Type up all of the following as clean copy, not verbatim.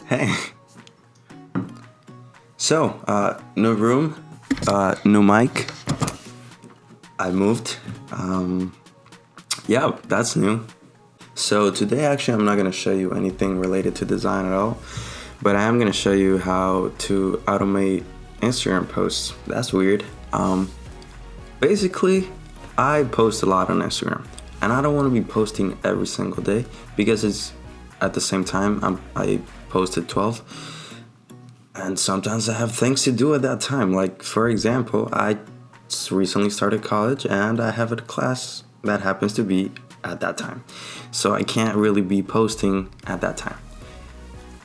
Hey. So, new room, new mic. I moved. Yeah, that's new. So today, actually, I'm not going to show you anything related to design at all, but I am going to show you how to automate Instagram posts. That's weird. Basically, I post a lot on Instagram, and I don't want to be posting every single day because it's at the same time I posted 12. And sometimes I have things to do at that time. Like, for example, I recently started college and I have a class that happens to be at that time. So I can't really be posting at that time.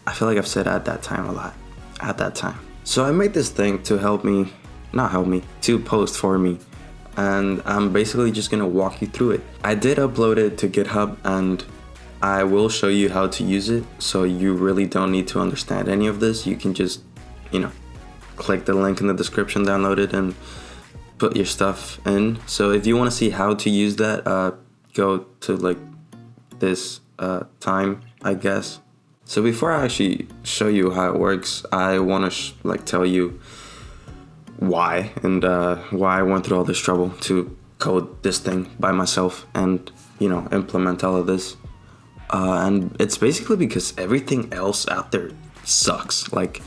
I feel like I've said at that time a lot. At that time. So I made this thing to to post for me. And I'm basically just gonna walk you through it. I did upload it to GitHub and I will show you how to use it, so you really don't need to understand any of this. You can just, click the link in the description, download it, and put your stuff in. So if you want to see how to use that, go to this time, I guess. So before I actually show you how it works, I want to tell you why and why I went through all this trouble to code this thing by myself and implement all of this. And it's basically because everything else out there sucks. Like,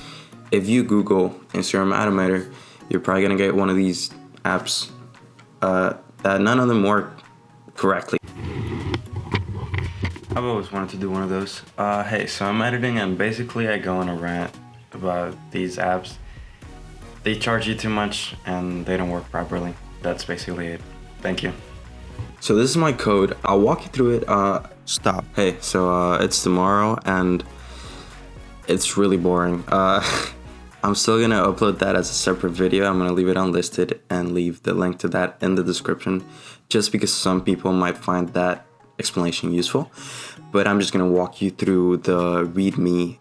if you Google Instagram Automator, you're probably gonna get one of these apps that none of them work correctly. I've always wanted to do one of those. Hey, so I'm editing and basically I go on a rant about these apps. They charge you too much and they don't work properly. That's basically it. Thank you. So this is my code. I'll walk you through it. Stop. Hey, so it's tomorrow and it's really boring. I'm still gonna upload that as a separate video. I'm gonna leave it unlisted and leave the link to that in the description, just because some people might find that explanation useful. But I'm just gonna walk you through the README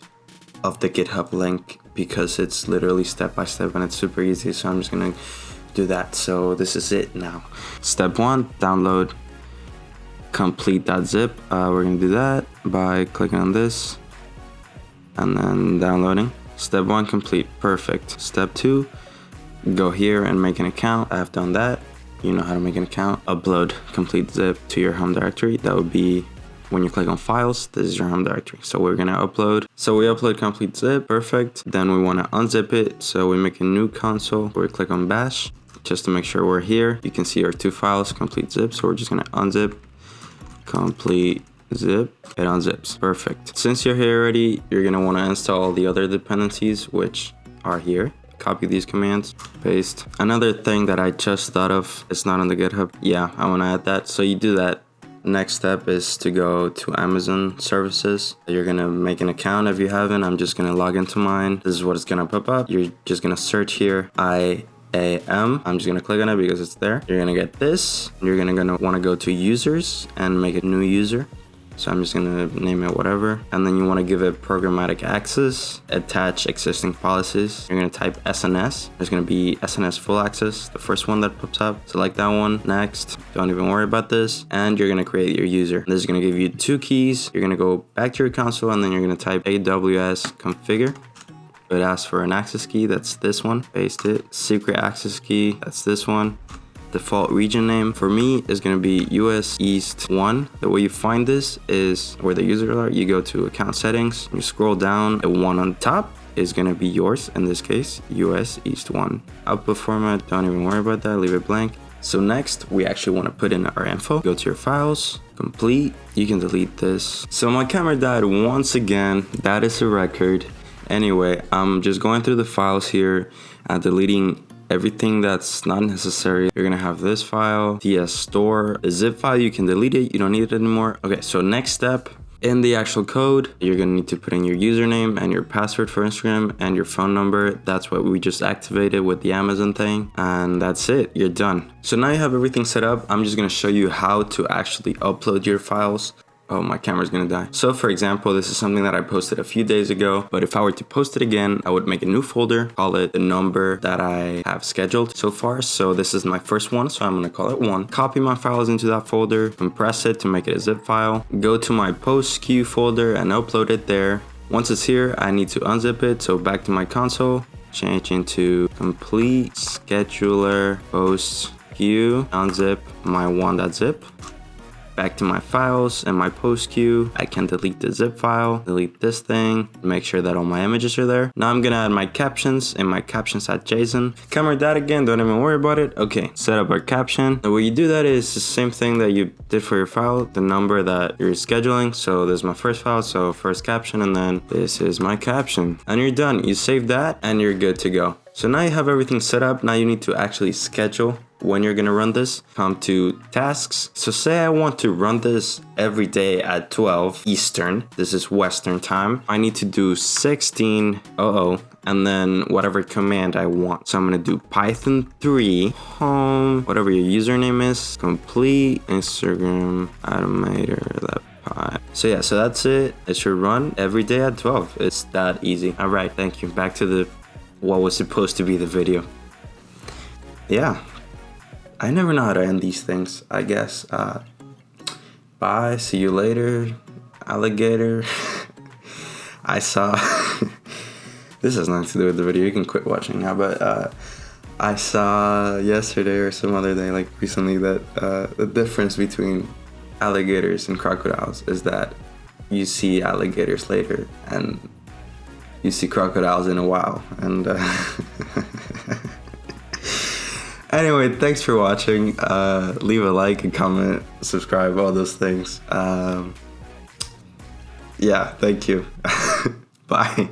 of the GitHub link because it's literally step by step and it's super easy. So I'm just gonna do that. So this is it now. Step 1, download complete.zip. We're gonna do that by clicking on this and then downloading. Step 1 complete, perfect. Step 2, go here and make an account. I have done that. You know how to make an account. Upload complete zip to your home directory. That would be when you click on files, this is your home directory. So we're gonna upload. So we upload complete zip, perfect. Then we wanna unzip it. So we make a new console. We click on bash just to make sure we're here. You can see our 2 files, complete zip. So we're just gonna unzip complete zip. It unzips, perfect. Since you're here already, you're gonna wanna install all the other dependencies, which are here. Copy these commands, paste. Another thing that I just thought of, it's not on the GitHub. Yeah, I wanna add that. So you do that. Next step is to go to Amazon services. You're gonna make an account if you haven't. I'm just gonna log into mine. This is what it's gonna pop up. You're just gonna search here, I'm just gonna click on it because it's there. You're gonna get this. You're gonna wanna go to users and make a new user. So I'm just gonna name it whatever. And then you wanna give it programmatic access, attach existing policies. You're gonna type SNS. There's gonna be SNS full access, the first one that pops up. Select that one, next. Don't even worry about this. And you're gonna create your user. This is gonna give you 2 keys. You're gonna go back to your console and then you're gonna type AWS configure. It asks for an access key, that's this one. Paste it. Secret access key, that's this one. Default region name for me is going to be US East 1. The way you find this is where the users are. You go to account settings, you scroll down, the one on top is going to be yours, in this case US East 1. Output format, don't even worry about that, leave it blank. So next we actually want to put in our info. Go to your files, complete, you can delete this. So my camera died once again, that is a record. Anyway, I'm just going through the files here and deleting everything that's not necessary. You're gonna have this file, DS store, a zip file, you can delete it, you don't need it anymore. Okay, so next step, in the actual code, you're gonna need to put in your username and your password for Instagram and your phone number. That's what we just activated with the Amazon thing. And that's it, you're done. So now you have everything set up. I'm just gonna show you how to actually upload your files. Oh, my camera's gonna die. So for example, this is something that I posted a few days ago, but if I were to post it again, I would make a new folder, call it the number that I have scheduled so far. So this is my first one, so I'm gonna call it 1. Copy my files into that folder, compress it to make it a zip file, go to my post queue folder and upload it there. Once it's here, I need to unzip it. So back to my console, change into complete scheduler post queue, unzip my one.zip. Back to my files and my post queue. I can delete the zip file, delete this thing, make sure that all my images are there. Now I'm gonna add my captions in my captions.json. Camera that again, don't even worry about it. Okay, set up our caption. The way you do that is the same thing that you did for your file, the number that you're scheduling. So this is my first file, so first caption, and then this is my caption. And you're done. You save that and you're good to go. So now you have everything set up. Now you need to actually schedule when you're gonna run this. Come to tasks. So say I want to run this every day at 12 Eastern. This is Western time. I need to do 1600 and then whatever command I want. So I'm gonna do Python 3 home, whatever your username is, complete Instagram automator. So yeah, so that's it. It should run every day at 12. It's that easy. All right, thank you. Back to what was supposed to be the video. Yeah. I never know how to end these things, I guess. Bye, see you later, alligator. I saw, this has nothing to do with the video, you can quit watching now, but I saw yesterday or some other day, like recently, that the difference between alligators and crocodiles is that you see alligators later and you see crocodiles in a while. And anyway, thanks for watching. Leave a like, a comment, subscribe, all those things. Yeah, thank you. Bye.